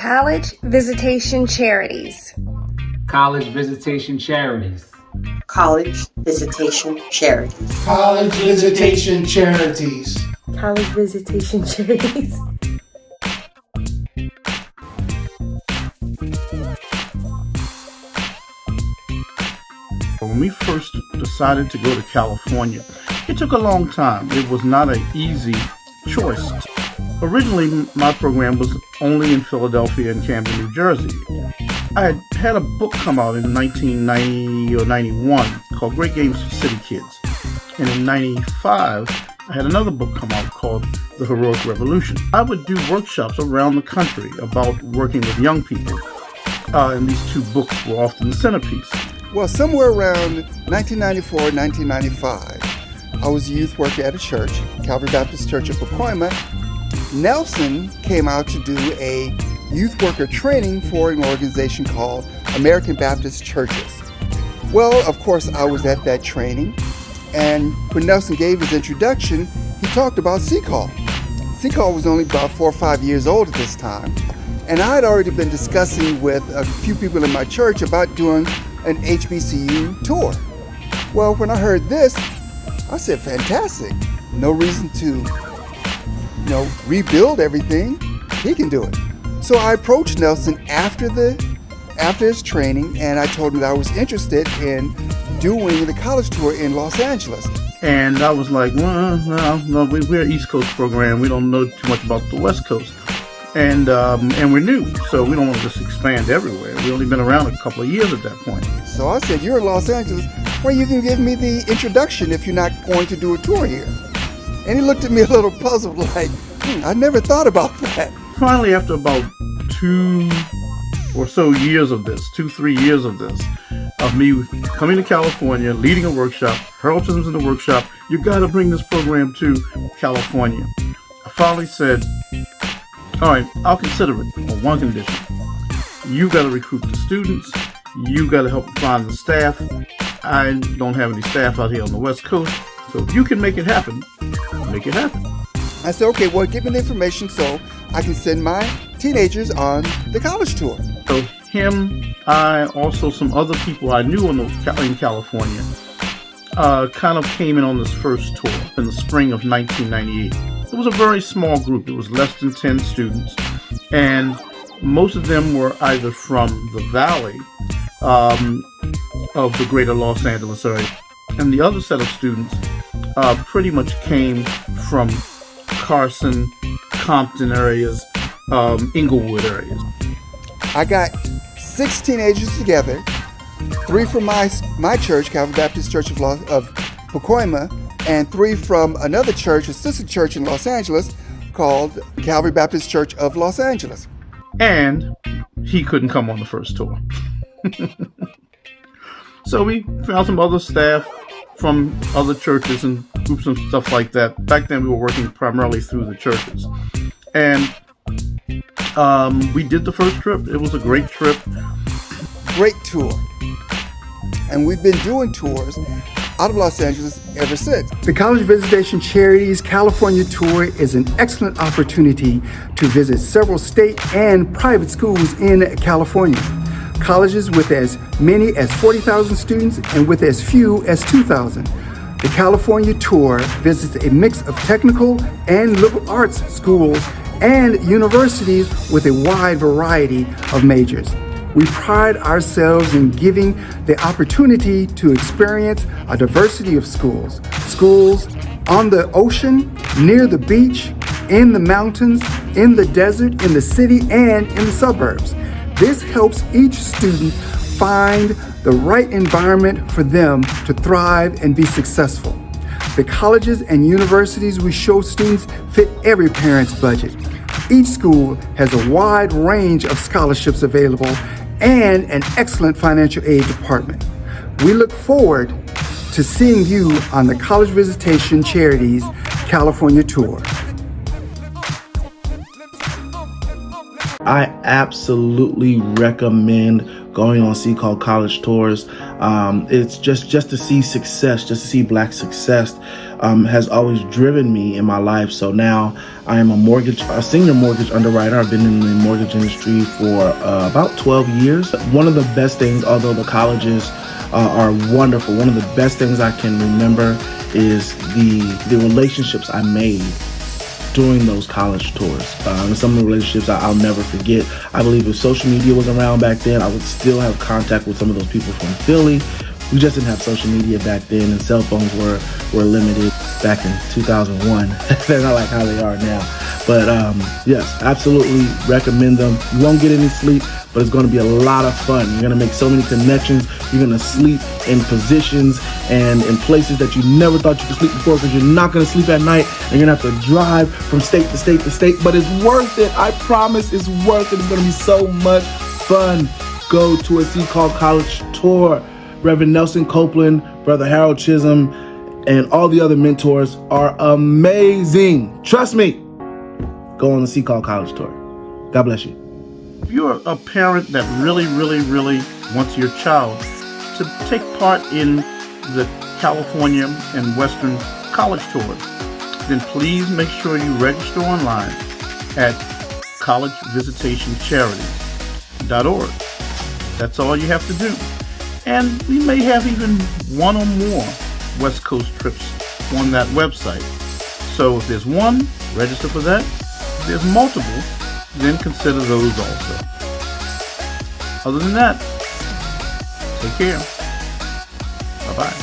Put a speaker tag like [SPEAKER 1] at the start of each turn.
[SPEAKER 1] College Visitation Charities.
[SPEAKER 2] College Visitation Charities.
[SPEAKER 3] College Visitation Charities.
[SPEAKER 4] College Visitation Charities.
[SPEAKER 1] College Visitation Charities.
[SPEAKER 5] When we first decided to go to California, it took a long time. It was not an easy choice. Originally, my program was only in Philadelphia and Camden, New Jersey. I had a book come out in 1990 or 91 called Great Games for City Kids. And in 95, I had another book come out called The Heroic Revolution. I would do workshops around the country about working with young people. And these two books were often the centerpiece.
[SPEAKER 6] Well, somewhere around 1994, 1995, I was a youth worker at a church, Calvary Baptist Church of Pacoima. Nelson came out to do a youth worker training for an organization called American Baptist Churches. Well, of course, I was at that training, and when Nelson gave his introduction, he talked about C-Call. C-Call was only about 4 or 5 years old at this time, and I had already been discussing with a few people in my church about doing an HBCU tour. Well, when I heard this, I said, fantastic. No reason to, rebuild everything. He can do it. So I approached Nelson after his training, and I told him that I was interested in doing the college tour in Los Angeles.
[SPEAKER 5] And I was like, no, we're an East Coast program. We don't know too much about the West Coast. And we're new, so we don't want to just expand everywhere. We've only been around a couple of years at that point.
[SPEAKER 6] So I said, you're in Los Angeles. Well, you can give me the introduction if you're not going to do a tour here. And he looked at me a little puzzled, like, I never thought about that.
[SPEAKER 5] Finally, after about 2 or so years of this, 2-3 years of this, of me coming to California, leading a workshop, Harold Chisholm's in the workshop, you got to bring this program to California. I finally said, all right, I'll consider it on one condition. You got to recruit the students. You got to help find the staff. I don't have any staff out here on the West Coast. So if you can make it happen, make it happen.
[SPEAKER 6] I said, okay, well, give me the information so I can send my teenagers on the college tour.
[SPEAKER 5] So him, I, also some other people I knew in California, kind of came in on this first tour in the spring of 1998. It was a very small group. It was less than 10 students. And most of them were either from the valley of the greater Los Angeles area. And the other set of students pretty much came from Carson, Compton areas, Inglewood areas.
[SPEAKER 6] I got 6 teenagers together, 3 from my church, Calvary Baptist Church of Pacoima, and 3 from another church, a sister church in Los Angeles called Calvary Baptist Church of Los Angeles.
[SPEAKER 5] And he couldn't come on the first tour. So we found some other staff from other churches and groups and stuff like that. Back then we were working primarily through the churches. And we did the first trip. It was a great trip.
[SPEAKER 6] Great tour. And we've been doing tours out of Los Angeles ever since. The College Visitation Charities California Tour is an excellent opportunity to visit several state and private schools in California. Colleges with as many as 40,000 students and with as few as 2,000. The California Tour visits a mix of technical and liberal arts schools and universities with a wide variety of majors. We pride ourselves in giving the opportunity to experience a diversity of schools. Schools on the ocean, near the beach, in the mountains, in the desert, in the city, and in the suburbs. This helps each student find the right environment for them to thrive and be successful. The colleges and universities we show students fit every parent's budget. Each school has a wide range of scholarships available and an excellent financial aid department. We look forward to seeing you on the College Visitation Charities California Tour.
[SPEAKER 7] I absolutely recommend going on C-Call college tours. It's just to see success, just to see Black success has always driven me in my life. So now I am a senior mortgage underwriter. I've been in the mortgage industry for about 12 years. One of the best things, although the colleges are wonderful, one of the best things I can remember is the relationships I made during those college tours. And some of the relationships I'll never forget. I believe if social media was around back then, I would still have contact with some of those people from Philly. We just didn't have social media back then, and cell phones were limited back in 2001. They're not like how they are now. But yes, absolutely recommend them. You won't get any sleep, but it's going to be a lot of fun. You're going to make so many connections. You're going to sleep in positions and in places that you never thought you could sleep before, because you're not going to sleep at night and you're going to have to drive from state to state to state. But it's worth it. I promise it's worth it. It's going to be so much fun. Go to a See Called College tour. Reverend Nelson Copeland, Brother Harold Chisholm, and all the other mentors are amazing. Trust me. Go on the See Called College tour. God bless you.
[SPEAKER 5] If you're a parent that really wants your child to take part in the California and Western college tours, then please make sure you register online at collegevisitationcharities.org. That's all you have to do. And we may have even one or more West Coast trips on that website. So if there's one, register for that. If there's multiple, then consider those also. Other than that, take care. Bye-bye.